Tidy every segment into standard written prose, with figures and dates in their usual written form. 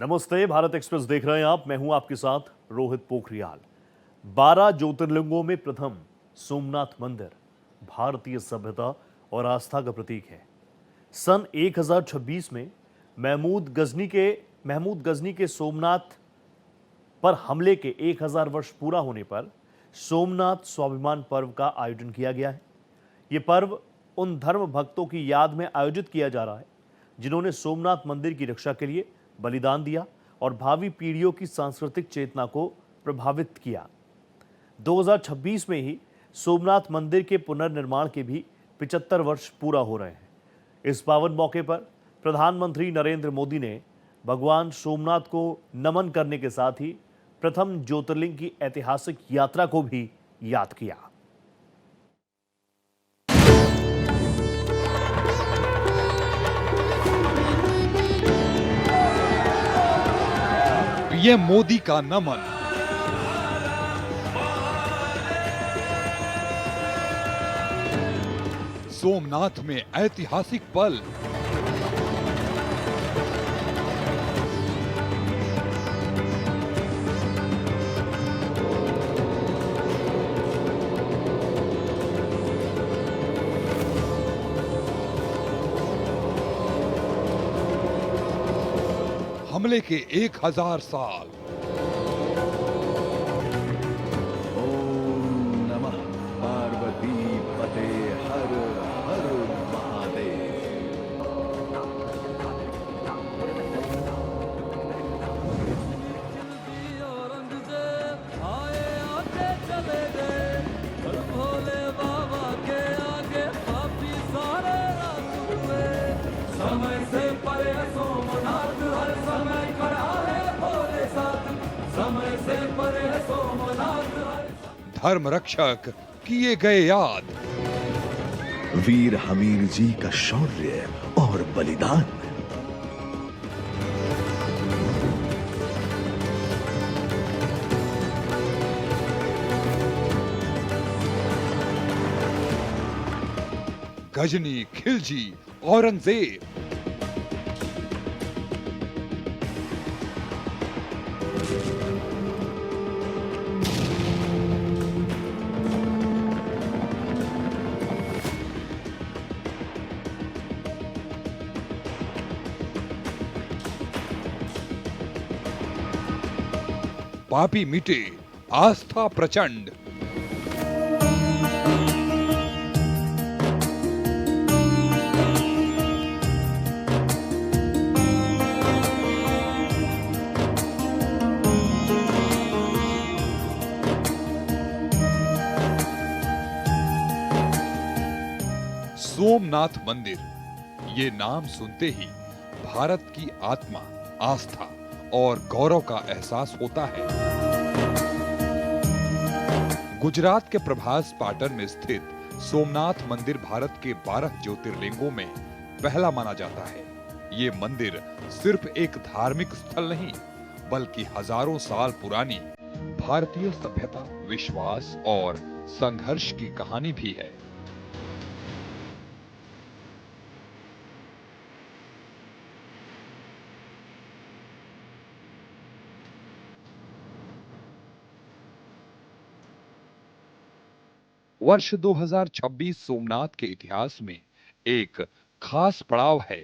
नमस्ते, भारत एक्सप्रेस देख रहे हैं आप। मैं हूं आपके साथ रोहित पोखरियाल। 12 ज्योतिर्लिंगों में प्रथम सोमनाथ मंदिर भारतीय सभ्यता और आस्था का प्रतीक है। सन 1026 में महमूद गजनी के सोमनाथ पर हमले के 1000 वर्ष पूरा होने पर सोमनाथ स्वाभिमान पर्व का आयोजन किया गया है। यह पर्व उन धर्म भक्तों की याद में आयोजित किया जा रहा है जिन्होंने सोमनाथ मंदिर की रक्षा के लिए बलिदान दिया और भावी पीढ़ियों की सांस्कृतिक चेतना को प्रभावित किया। 2026 में ही सोमनाथ मंदिर के पुनर्निर्माण के भी 75 वर्ष पूरा हो रहे हैं। इस पावन मौके पर प्रधानमंत्री नरेंद्र मोदी ने भगवान सोमनाथ को नमन करने के साथ ही प्रथम ज्योतिर्लिंग की ऐतिहासिक यात्रा को भी याद किया। पीएम मोदी का नमन। सोमनाथ में ऐतिहासिक पल। हमले के 1000 साल। ओम नमः पार्वती पते हर हर महादेव। औरंगजेब आए आते चले गए, पर भोले बाबा के आगे पापी सारे रात हुए। समय से परे सोमनाथ हर समय खड़ा है भोले साथ, समय से परे सोमनाथ हर धर्म रक्षक किए गए याद। वीर हमीर जी का शौर्य और बलिदान। गजनी, खिलजी, औरंगजेब। पापी मिटे, आस्था प्रचंड। सोमनाथ मंदिर, ये नाम सुनते ही भारत की आत्मा, आस्था और गौरव का एहसास होता है। गुजरात के प्रभास पाटन में स्थित सोमनाथ मंदिर भारत के 12 ज्योतिर्लिंगों में पहला माना जाता है। ये मंदिर सिर्फ एक धार्मिक स्थल नहीं, बल्कि हजारों साल पुरानी भारतीय सभ्यता, विश्वास और संघर्ष की कहानी भी है। वर्ष 2026 सोमनाथ के इतिहास में एक खास पड़ाव है,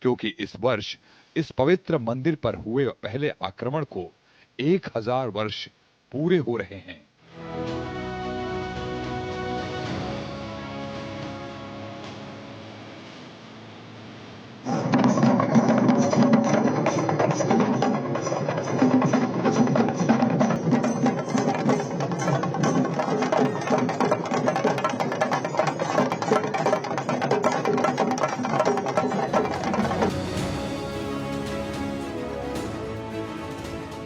क्योंकि इस वर्ष इस पवित्र मंदिर पर हुए पहले आक्रमण को 1000 वर्ष पूरे हो रहे हैं।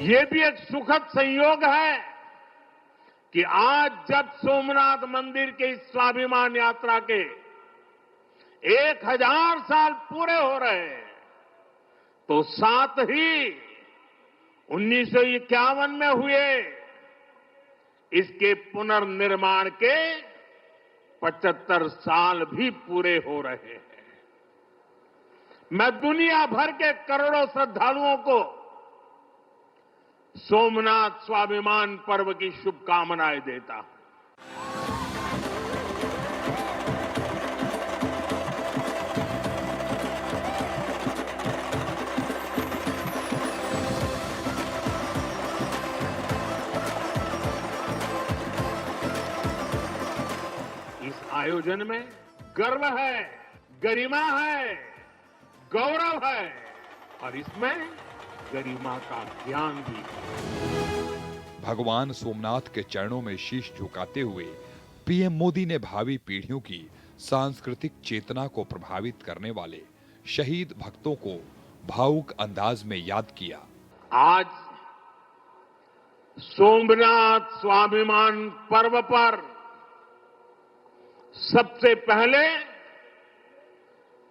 ये भी एक सुखद संयोग है कि आज जब सोमनाथ मंदिर के इस स्वाभिमान यात्रा के 1000 साल पूरे हो रहे हैं, तो साथ ही 1951 में हुए इसके पुनर्निर्माण के 75 साल भी पूरे हो रहे हैं। मैं दुनिया भर के करोड़ों श्रद्धालुओं को सोमनाथ स्वाभिमान पर्व की शुभकामनाएं देता हूं। इस आयोजन में गर्व है, गरिमा है, गौरव है और इसमें गरिमा का ज्ञान भी है। भगवान सोमनाथ के चरणों में शीश झुकाते हुए पीएम मोदी ने भावी पीढ़ियों की सांस्कृतिक चेतना को प्रभावित करने वाले शहीद भक्तों को भावुक अंदाज में याद किया। आज सोमनाथ स्वाभिमान पर्व पर सबसे पहले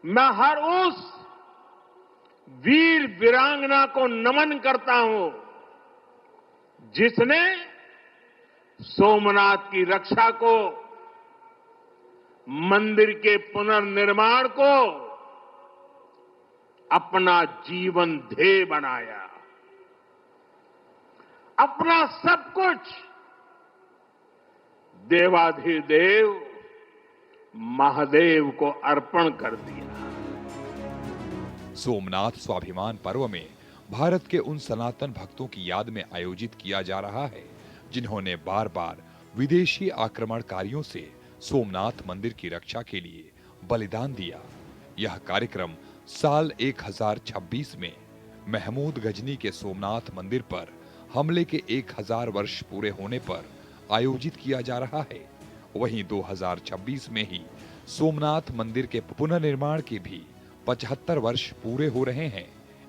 मैं हर उस वीर वीरांगना को नमन करता हूं जिसने सोमनाथ की रक्षा को, मंदिर के पुनर्निर्माण को अपना जीवन ध्येय बनाया, अपना सब कुछ देवाधिदेव महादेव को अर्पण कर दिया। सोमनाथ स्वाभिमान पर्व में भारत के उन सनातन भक्तों की याद में आयोजित किया जा रहा है जिन्होंने बार बार विदेशी आक्रमणकारियों से सोमनाथ मंदिर की रक्षा के लिए बलिदान दिया। यह कार्यक्रम साल 1026 में महमूद गजनी के सोमनाथ मंदिर पर हमले के 1000 वर्ष पूरे होने पर आयोजित किया जा रहा है। वहीं 2026 में ही सोमनाथ मंदिर के पुनर्निर्माण के भी 75 वर्ष पूरे हो रहे हैं।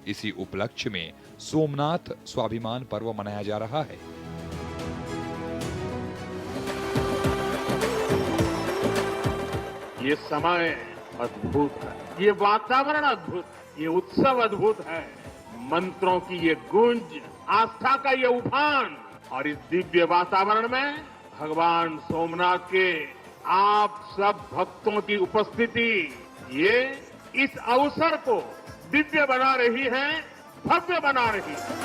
इसी उपलक्ष्य में सोमनाथ स्वाभिमान पर्व मनाया जा रहा है। ये समय अद्भुत है, ये वातावरण अद्भुत है, ये उत्सव अद्भुत है। मंत्रों की ये गूंज, आस्था का ये उफान और इस दिव्य वातावरण में भगवान सोमनाथ के आप सब भक्तों की उपस्थिति ये इस अवसर को दिव्य बना रही है, भव्य बना रही है।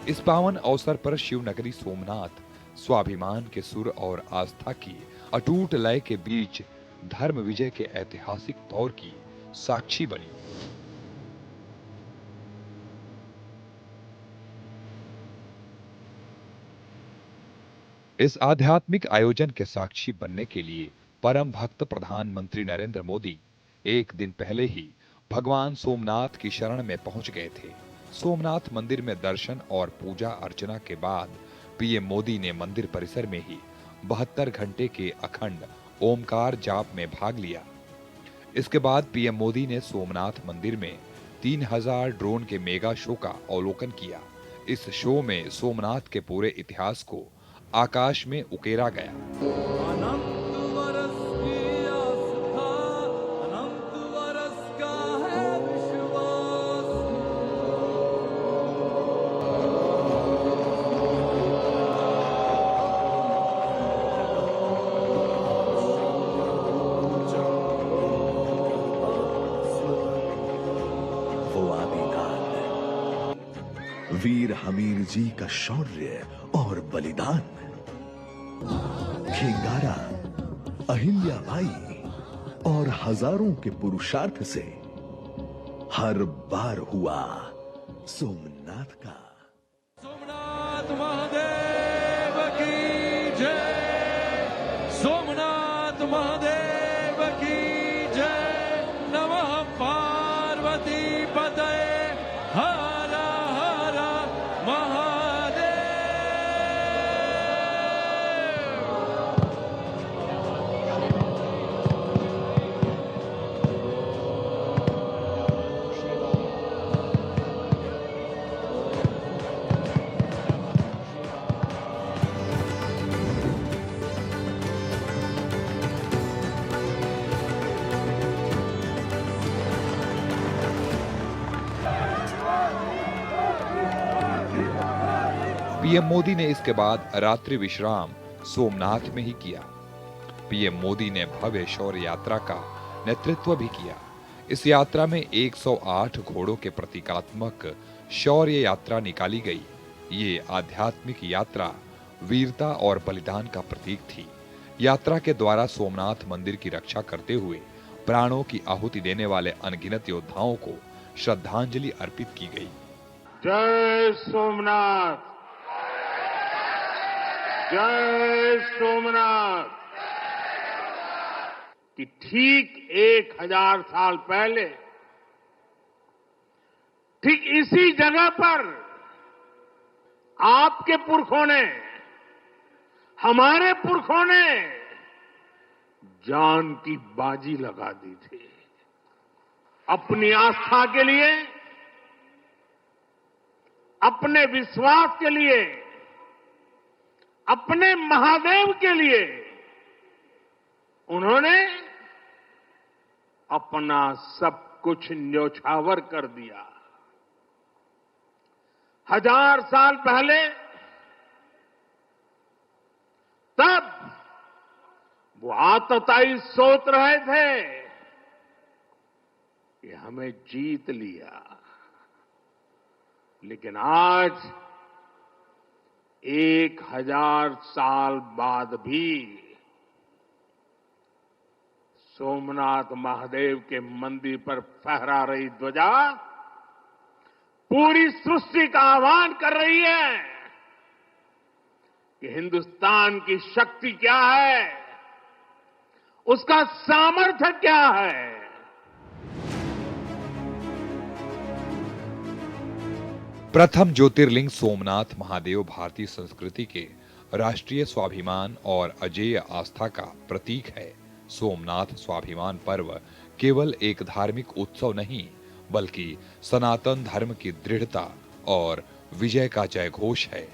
इस पावन अवसर पर शिवनगरी सोमनाथ स्वाभिमान के सुर और आस्था की अटूट लय के बीच धर्म विजय के ऐतिहासिक दौर की साक्षी बनी। इस आध्यात्मिक आयोजन के साक्षी बनने के लिए परम भक्त प्रधानमंत्री नरेंद्र मोदी एक दिन पहले ही भगवान सोमनाथ की शरण में पहुंच गए थे। सोमनाथ मंदिर में दर्शन और पूजा अर्चना के बाद पीएम मोदी ने मंदिर परिसर में ही 72 घंटे के अखंड ओमकार जाप में भाग लिया। इसके बाद पीएम मोदी ने सोमनाथ मंदिर में 3000 ड्रोन के मेगा शो का अवलोकन किया। इस शो में सोमनाथ के पूरे इतिहास को आकाश में उकेरा गया। अनंत वर्ष की आस्था, अनंत वर्ष का है विश्वास। वो आदिनाथ, वीर हमीर जी का शौर्य और बलिदान, खिंगारा, अहिल्याबाई और हजारों के पुरुषार्थ से हर बार हुआ सोमनाथ का। सोमनाथ महादेव की जय, सोमनाथ महादेव की जय। नमः पार्वती पतये हर हर महादेव। पीएम मोदी ने इसके बाद रात्रि विश्राम सोमनाथ में ही किया। पीएम मोदी ने भव्य शौर्य यात्रा का नेतृत्व भी किया। इस यात्रा में 108 घोड़ों के प्रतीकात्मक शौर्य यात्रा निकाली गई। ये आध्यात्मिक यात्रा वीरता और बलिदान का प्रतीक थी। यात्रा के द्वारा सोमनाथ मंदिर की रक्षा करते हुए प्राणों की आहुति देने वाले अनगिनत योद्धाओं को श्रद्धांजलि अर्पित की गई। जय सोमनाथ, जय सोमनाथ। कि ठीक 1000 साल पहले ठीक इसी जगह पर आपके पुरखों ने, हमारे पुरखों ने जान की बाजी लगा दी थी। अपनी आस्था के लिए, अपने विश्वास के लिए, अपने महादेव के लिए उन्होंने अपना सब कुछ न्योछावर कर दिया। 1000 साल पहले तब वो आतताई सोच रहे थे कि हमें जीत लिया, लेकिन आज 1000 साल बाद भी सोमनाथ महादेव के मंदिर पर फहरा रही ध्वजा पूरी सृष्टि का आह्वान कर रही है कि हिंदुस्तान की शक्ति क्या है, उसका सामर्थ्य क्या है। प्रथम ज्योतिर्लिंग सोमनाथ महादेव भारतीय संस्कृति के राष्ट्रीय स्वाभिमान और अजेय आस्था का प्रतीक है। सोमनाथ स्वाभिमान पर्व केवल एक धार्मिक उत्सव नहीं, बल्कि सनातन धर्म की दृढ़ता और विजय का जयघोष है।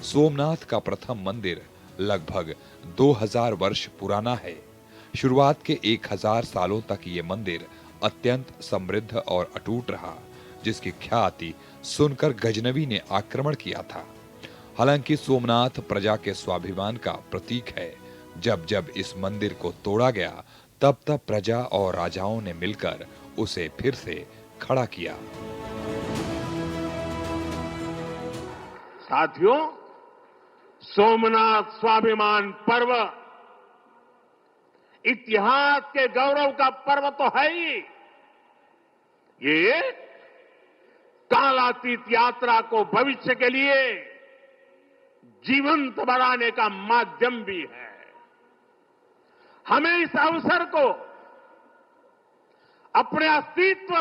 सोमनाथ का प्रथम मंदिर लगभग 2000 वर्ष पुराना है। शुरुआत के 1000 सालों तक ये मंदिर अत्यंत समृद्ध और अटूट रहा, जिसकी ख्याति सुनकर गजनवी ने आक्रमण किया था। हालांकि सोमनाथ प्रजा के स्वाभिमान का प्रतीक है। जब जब इस मंदिर को तोड़ा गया, तब तब प्रजा और राजाओं ने मिलकर उसे फिर से खड़ा किया। साथियों, सोमनाथ स्वाभिमान पर्व इतिहास के गौरव का पर्व तो है ही, ये कालातीत यात्रा को भविष्य के लिए जीवंत बनाने का माध्यम भी है। हमें इस अवसर को अपने अस्तित्व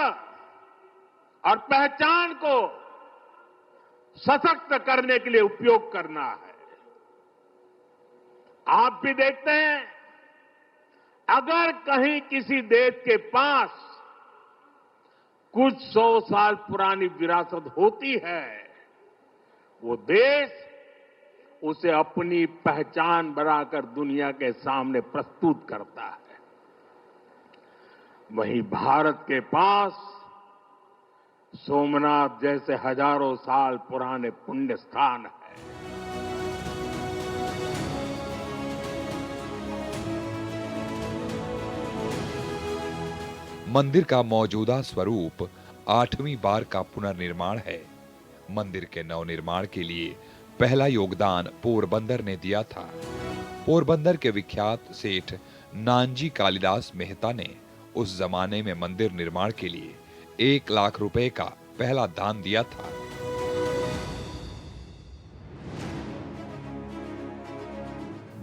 और पहचान को सशक्त करने के लिए उपयोग करना है। आप भी देखते हैं, अगर कहीं किसी देश के पास कुछ 100 साल पुरानी विरासत होती है, वो देश उसे अपनी पहचान बनाकर दुनिया के सामने प्रस्तुत करता है। वहीं भारत के पास सोमनाथ जैसे हजारों साल पुराने पुण्य स्थान है। मंदिर का मौजूदा स्वरूप 8वीं बार का पुनर्निर्माण है। मंदिर के नवनिर्माण के लिए पहला योगदान पोरबंदर ने दिया था। पोरबंदर के विख्यात सेठ नानजी कालिदास मेहता ने उस जमाने में मंदिर निर्माण के लिए 1 लाख रुपए का पहला दान दिया था।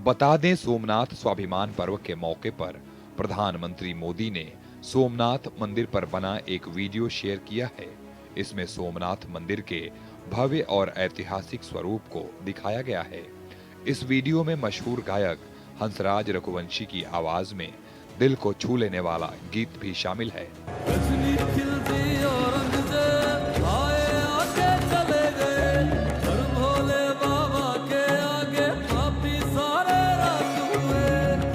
बता दें, सोमनाथ स्वाभिमान पर्व के मौके पर प्रधानमंत्री मोदी ने सोमनाथ मंदिर पर बना एक वीडियो शेयर किया है। इसमें सोमनाथ मंदिर के भव्य और ऐतिहासिक स्वरूप को दिखाया गया है। इस वीडियो में मशहूर गायक हंसराज रघुवंशी की आवाज में दिल को छू लेने वाला गीत भी शामिल है। रजनी खिलती और अंधेरे आए आके चले गए, हर भोले बाबा के आगे पापी सारे राख हुए।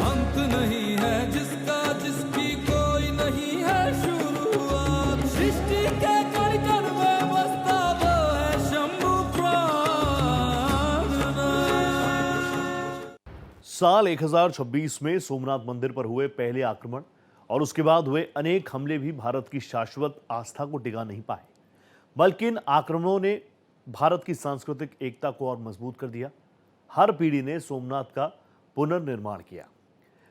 अंत नहीं है जिसका, जिसकी कोई नहीं है शुरुआत। सृष्टि के कण कण में बसता वो है शंभु प्राणनाथ। साल 1026 में सोमनाथ मंदिर पर हुए पहले आक्रमण और उसके बाद हुए अनेक हमले भी भारत की शाश्वत आस्था को टिका नहीं पाए, बल्कि इन आक्रमणों ने भारत की सांस्कृतिक एकता को और मजबूत कर दिया। हर पीढ़ी ने सोमनाथ का पुनर्निर्माण किया।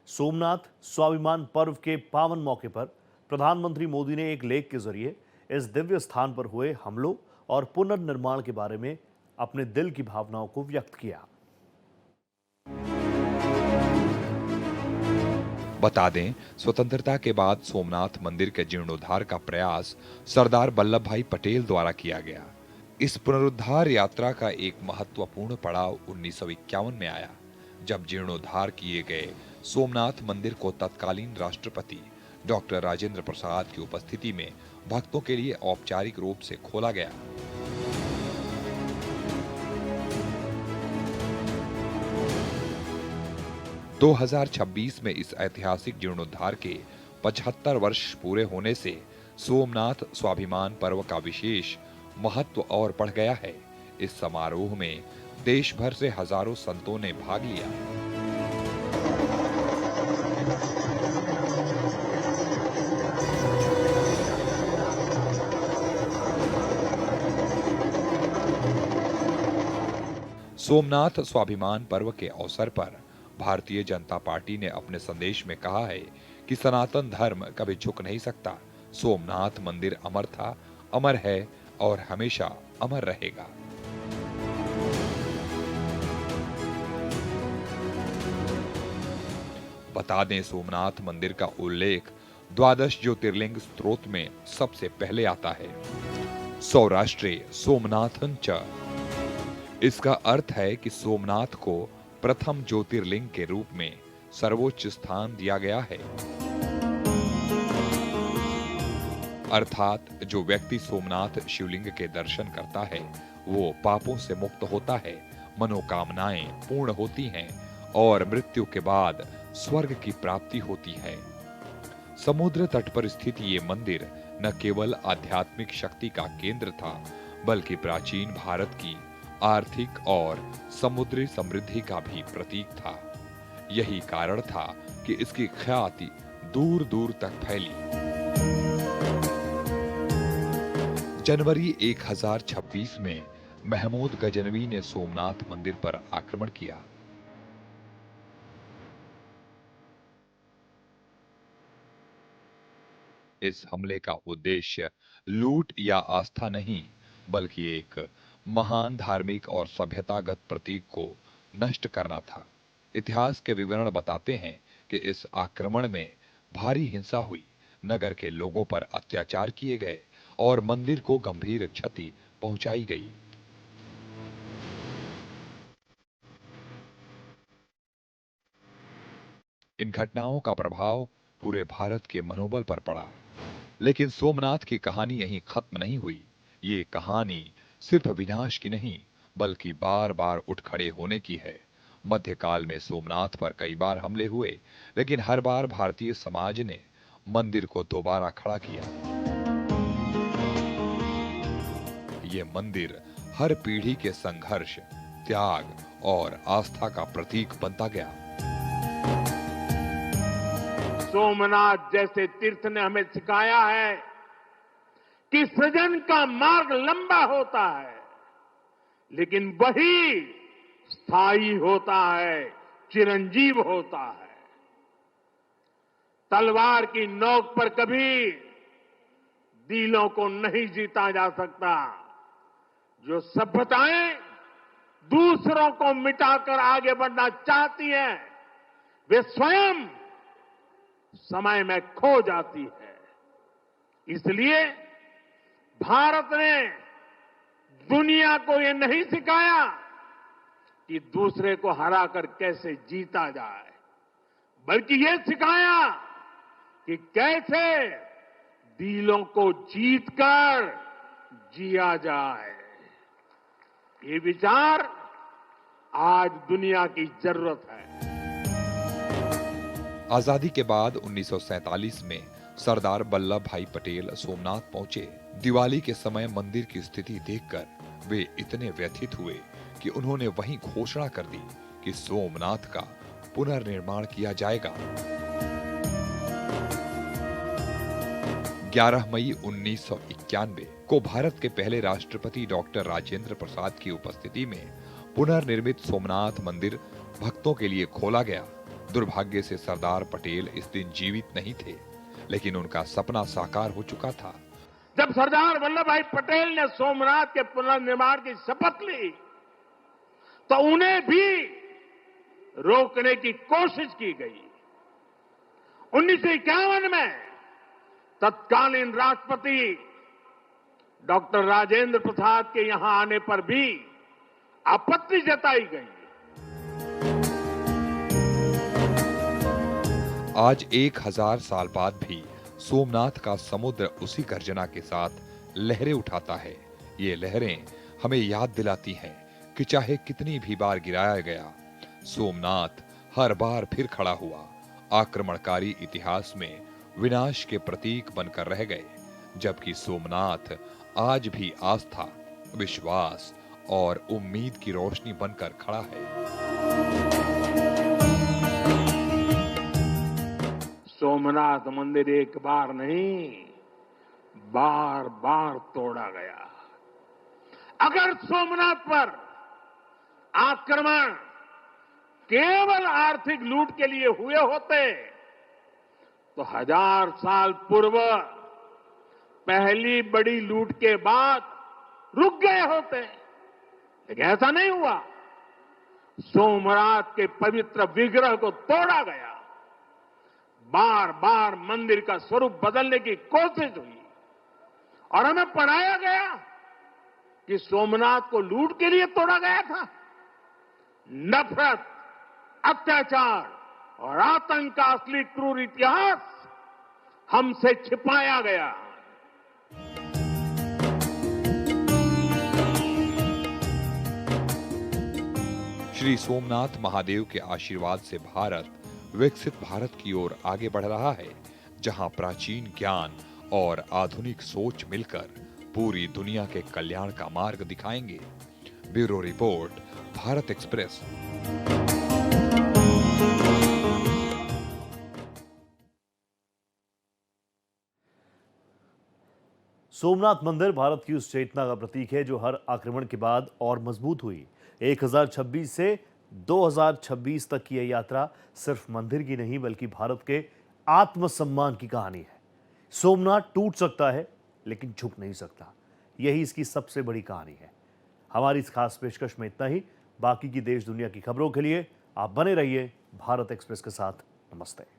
सोमनाथ स्वाभिमान पर्व के पावन मौके पर प्रधानमंत्री मोदी ने एक लेख के जरिए इस दिव्य स्थान पर हुए हमलों और पुनर्निर्माण के बारे में अपने दिल की भावनाओं को व्यक्त किया। बता दें, स्वतंत्रता के बाद सोमनाथ मंदिर के जीर्णोद्धार का प्रयास सरदार वल्लभ भाई पटेल द्वारा किया गया। इस पुनरुद्धार यात्रा का एक महत्वपूर्ण पड़ाव 1951 में आया, जब जीर्णोद्धार किए गए सोमनाथ मंदिर को तत्कालीन राष्ट्रपति डॉक्टर राजेंद्र प्रसाद की उपस्थिति में भक्तों के लिए औपचारिक रूप से खोला गया। – 2026 में इस ऐतिहासिक जीर्णोद्धार के 75 वर्ष पूरे होने से सोमनाथ स्वाभिमान पर्व का विशेष महत्व और बढ़ गया है। इस समारोह में देश भर से हजारों संतों ने भाग लिया। सोमनाथ स्वाभिमान पर्व के अवसर पर भारतीय जनता पार्टी ने अपने संदेश में कहा है कि सनातन धर्म कभी झुक नहीं सकता। सोमनाथ मंदिर अमर था, अमर है और हमेशा अमर रहेगा। बता दें, सोमनाथ मंदिर का उल्लेख द्वादश ज्योतिर्लिंग स्तोत्र में सबसे पहले आता है, सौराष्ट्रे सोमनाथं च। इसका अर्थ है कि सोमनाथ को प्रथम ज्योतिर्लिंग के रूप में सर्वोच्च स्थान दिया गया है। अर्थात जो व्यक्ति सोमनाथ शिवलिंग के दर्शन करता है वो पापों से मुक्त होता है, मनोकामनाएं पूर्ण होती हैं और मृत्यु के बाद स्वर्ग की प्राप्ति होती है। समुद्र तट पर स्थित ये मंदिर न केवल आध्यात्मिक शक्ति का केंद्र था, बल्कि प्राचीन भारत की आर्थिक और समुद्री समृद्धि का भी प्रतीक था। यही कारण था कि इसकी ख्याति दूर दूर तक फैली। जनवरी 1026 में महमूद गजनवी ने सोमनाथ मंदिर पर आक्रमण किया। इस हमले का उद्देश्य लूट या आस्था नहीं, बल्कि एक महान धार्मिक और सभ्यतागत प्रतीक को नष्ट करना था। इतिहास के विवरण बताते हैं कि इस आक्रमण में भारी हिंसा हुई, नगर के लोगों पर अत्याचार किए गए और मंदिर को गंभीर क्षति पहुंचाई गई। इन घटनाओं का प्रभाव पूरे भारत के मनोबल पर पड़ा। लेकिन सोमनाथ की कहानी यहीं खत्म नहीं हुई। ये कहानी सिर्फ विनाश की नहीं, बल्कि बार बार उठ खड़े होने की है। मध्यकाल में सोमनाथ पर कई बार हमले हुए, लेकिन हर बार भारतीय समाज ने मंदिर को दोबारा खड़ा किया। ये मंदिर हर पीढ़ी के संघर्ष, त्याग और आस्था का प्रतीक बनता गया। सोमनाथ जैसे तीर्थ ने हमें सिखाया है कि सृजन का मार्ग लंबा होता है, लेकिन वही स्थायी होता है, चिरंजीव होता है। तलवार की नोक पर कभी दिलों को नहीं जीता जा सकता। जो सभ्यताएं दूसरों को मिटाकर आगे बढ़ना चाहती हैं, वे स्वयं समय में खो जाती है। इसलिए भारत ने दुनिया को ये नहीं सिखाया कि दूसरे को हराकर कैसे जीता जाए, बल्कि ये सिखाया कि कैसे दिलों को जीतकर जिया जाए। ये विचार आज दुनिया की जरूरत है। आजादी के बाद 1947 में सरदार वल्लभ भाई पटेल सोमनाथ पहुंचे। दिवाली के समय मंदिर की स्थिति देखकर वे इतने व्यथित हुए कि उन्होंने वहीं घोषणा कर दी कि सोमनाथ का पुनर्निर्माण किया जाएगा। 11 मई 1991 को भारत के पहले राष्ट्रपति डॉक्टर राजेंद्र प्रसाद की उपस्थिति में पुनर्निर्मित सोमनाथ मंदिर भक्तों के लिए खोला गया। दुर्भाग्य से सरदार पटेल इस दिन जीवित नहीं थे, लेकिन उनका सपना साकार हो चुका था। जब सरदार वल्लभ भाई पटेल ने सोमनाथ के पुनर्निर्माण की शपथ ली, तो उन्हें भी रोकने की कोशिश की गई। 1951 में तत्कालीन राष्ट्रपति डॉक्टर राजेंद्र प्रसाद के यहां आने पर भी आपत्ति जताई गई। आज 1000 साल बाद भी सोमनाथ का समुद्र उसी गर्जना के साथ लहरें उठाता है। ये लहरें हमें याद दिलाती हैं कि चाहे कितनी भी बार गिराया गया, सोमनाथ हर बार फिर खड़ा हुआ। आक्रमणकारी इतिहास में विनाश के प्रतीक बनकर रह गए, जबकि सोमनाथ आज भी आस्था, विश्वास और उम्मीद की रोशनी बनकर खड़ा है। सोमनाथ मंदिर एक बार नहीं, बार बार तोड़ा गया। अगर सोमनाथ पर आक्रमण केवल आर्थिक लूट के लिए हुए होते तो 1000 साल पूर्व पहली बड़ी लूट के बाद रुक गए होते, लेकिन ऐसा नहीं हुआ। सोमनाथ के पवित्र विग्रह को तोड़ा गया। बार बार मंदिर का स्वरूप बदलने की कोशिश हुई और हमें पढ़ाया गया कि सोमनाथ को लूट के लिए तोड़ा गया था। नफरत, अत्याचार और आतंक का असली क्रूर इतिहास हमसे छिपाया गया। श्री सोमनाथ महादेव के आशीर्वाद से भारत विकसित भारत की ओर आगे बढ़ रहा है, जहां प्राचीन ज्ञान और आधुनिक सोच मिलकर पूरी दुनिया के कल्याण का मार्ग दिखाएंगे। Bureau report, Bharat express. Somnath मंदिर भारत की उस चेतना का प्रतीक है जो हर आक्रमण के बाद और मजबूत हुई। 1026 से 2026 तक की यह यात्रा सिर्फ मंदिर की नहीं बल्कि भारत के आत्मसम्मान की कहानी है। सोमनाथ टूट सकता है लेकिन झुक नहीं सकता, यही इसकी सबसे बड़ी कहानी है। हमारी इस खास पेशकश में इतना ही। बाकी की देश दुनिया की खबरों के लिए आप बने रहिए भारत एक्सप्रेस के साथ। नमस्ते।